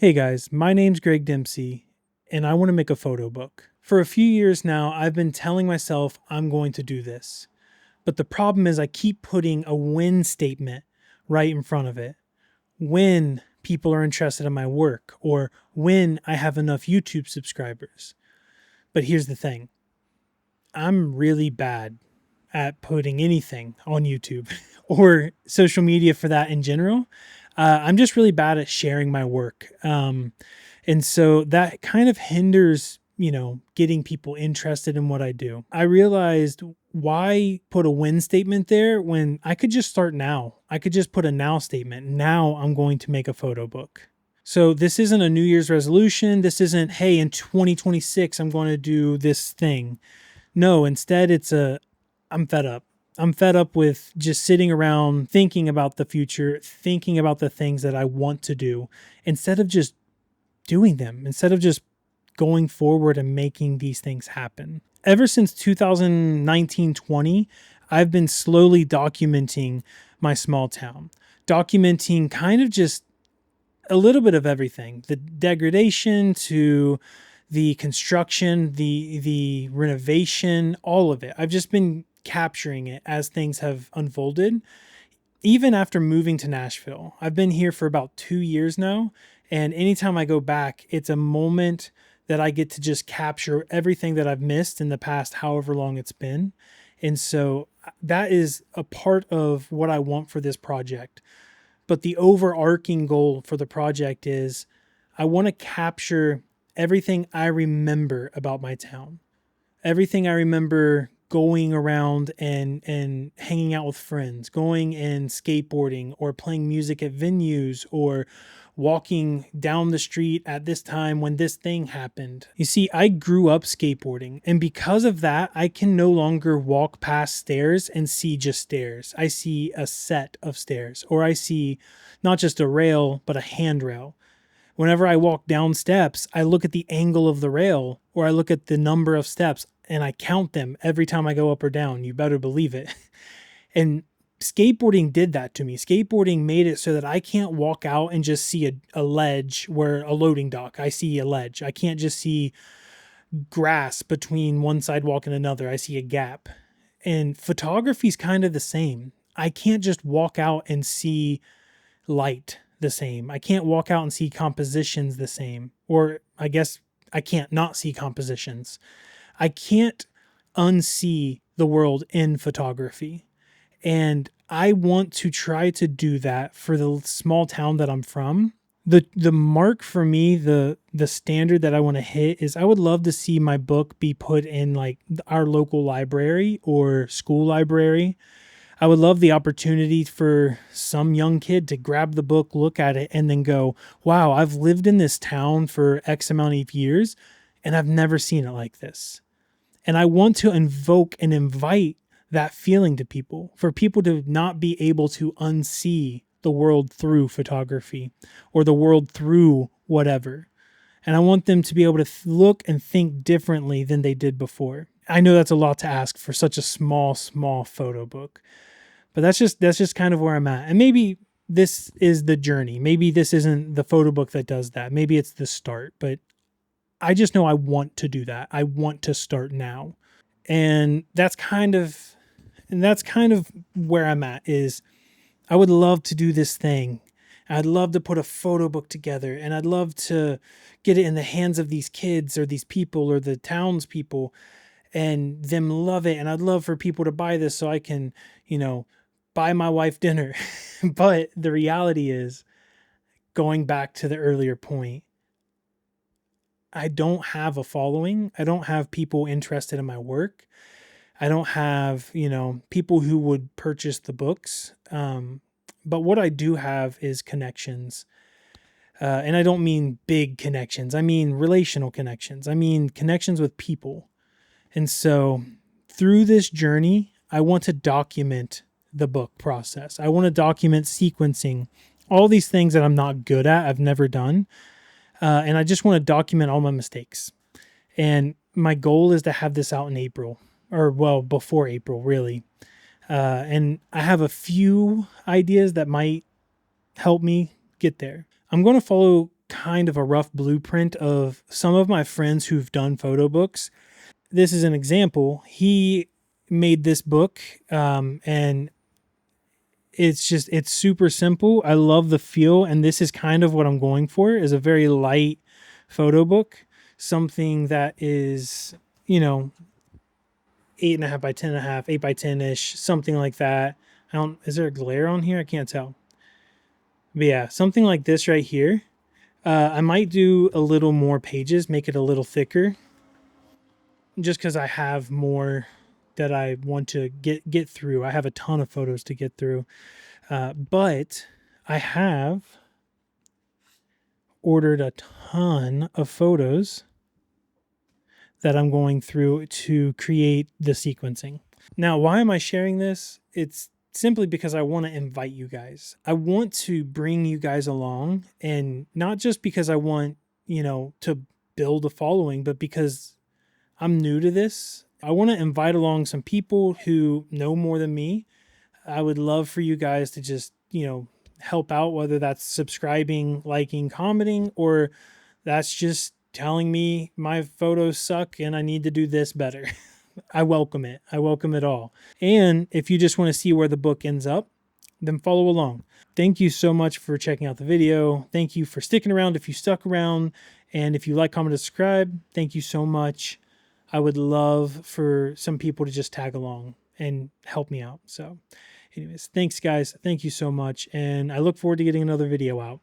Hey guys, my name's Greg Dempsey, and I want to make a photo book. For a few years now, I've been telling myself I'm going to do this. But the problem is I keep putting a when statement right in front of it. When people are interested in my work, or when I have enough YouTube subscribers. But here's the thing. I'm really bad at putting anything on YouTube or social media for that in general. I'm just really bad at sharing my work. And so that kind of hinders, getting people interested in what I do. I realized, why put a when statement there when I could just start now? I could just put a now statement. Now I'm going to make a photo book. So this isn't a New Year's resolution. This isn't, hey, in 2026, I'm going to do this thing. No, instead I'm fed up. I'm fed up with just sitting around thinking about the future, thinking about the things that I want to do instead of just doing them, instead of just going forward and making these things happen. Ever since 2019-20, I've been slowly documenting my small town, documenting kind of just a little bit of everything, the degradation to the construction, the renovation, all of it. I've just been capturing it as things have unfolded. Even after moving to Nashville, I've been here for about 2 years now. And anytime I go back, it's a moment that I get to just capture everything that I've missed in the past, however long it's been. And so that is a part of what I want for this project. But the overarching goal for the project is I want to capture everything I remember about my town, everything I remember going around and hanging out with friends, going and skateboarding or playing music at venues or walking down the street at this time when this thing happened. You see, I grew up skateboarding, and because of that, I can no longer walk past stairs and see just stairs. I see a set of stairs, or I see not just a rail, but a handrail. Whenever I walk down steps, I look at the angle of the rail, or I look at the number of steps and I count them every time I go up or down. You better believe it. And skateboarding did that to me. Skateboarding made it so that I can't walk out and just see a ledge where a loading dock. I see a ledge. I can't just see grass between one sidewalk and another. I see a gap. And photography is kind of the same. I can't just walk out and see light the same. I can't walk out and see compositions the same. Or I guess I can't not see compositions. I can't unsee the world in photography. And I want to try to do that for the small town that I'm from. The mark for me, the standard that I want to hit is I would love to see my book be put in like our local library or school library. I would love the opportunity for some young kid to grab the book, look at it, and then go, wow, I've lived in this town for X amount of years, and I've never seen it like this. And I want to invoke and invite that feeling to people, for people to not be able to unsee the world through photography or the world through whatever. And I want them to be able to look and think differently than they did before. I know that's a lot to ask for such a small photo book, but that's just kind of where I'm at. And maybe this is the journey. Maybe this isn't the photo book that does that. Maybe it's the start, but I just know I want to do that. I want to start now. And that's kind of where I'm at. Is I would love to do this thing. I'd love to put a photo book together, and I'd love to get it in the hands of these kids or these people or the townspeople and them love it. And I'd love for people to buy this so I can, buy my wife dinner. But the reality is, going back to the earlier point, I don't have a following. I don't have people interested in my work. I don't have, people who would purchase the books. But what I do have is connections. And I don't mean big connections. I mean relational connections. I mean connections with people. And so through this journey, I want to document the book process. I want to document sequencing, all these things that I'm not good at, I've never done. And I just want to document all my mistakes. And my goal is to have this out in April, or before April, really. And I have a few ideas that might help me get there. I'm going to follow kind of a rough blueprint of some of my friends who've done photo books. This is an example. He made this book, and it's super simple. I love the feel, and this is kind of what I'm going for, is a very light photo book, something that is, 8.5 by 10.5, 8 by 10 ish, something like that. Is there a glare on here? I can't tell. But yeah, something like this right here. I might do a little more pages, make it a little thicker, just because I have more that I want to get through. I have a ton of photos to get through. But I have ordered a ton of photos that I'm going through to create the sequencing. Now, why am I sharing this? It's simply because I want to invite you guys. I want to bring you guys along, and not just because I want, to build a following, but because I'm new to this. I want to invite along some people who know more than me. I would love for you guys to just, help out, whether that's subscribing, liking, commenting, or that's just telling me my photos suck and I need to do this better. I welcome it. I welcome it all. And if you just want to see where the book ends up, then follow along. Thank you so much for checking out the video. Thank you for sticking around if you stuck around. And if you like, comment, subscribe, thank you so much. I would love for some people to just tag along and help me out. So anyways, thanks guys. Thank you so much. And I look forward to getting another video out.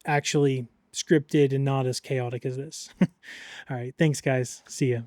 Actually scripted and not as chaotic as this. All right. Thanks guys. See ya.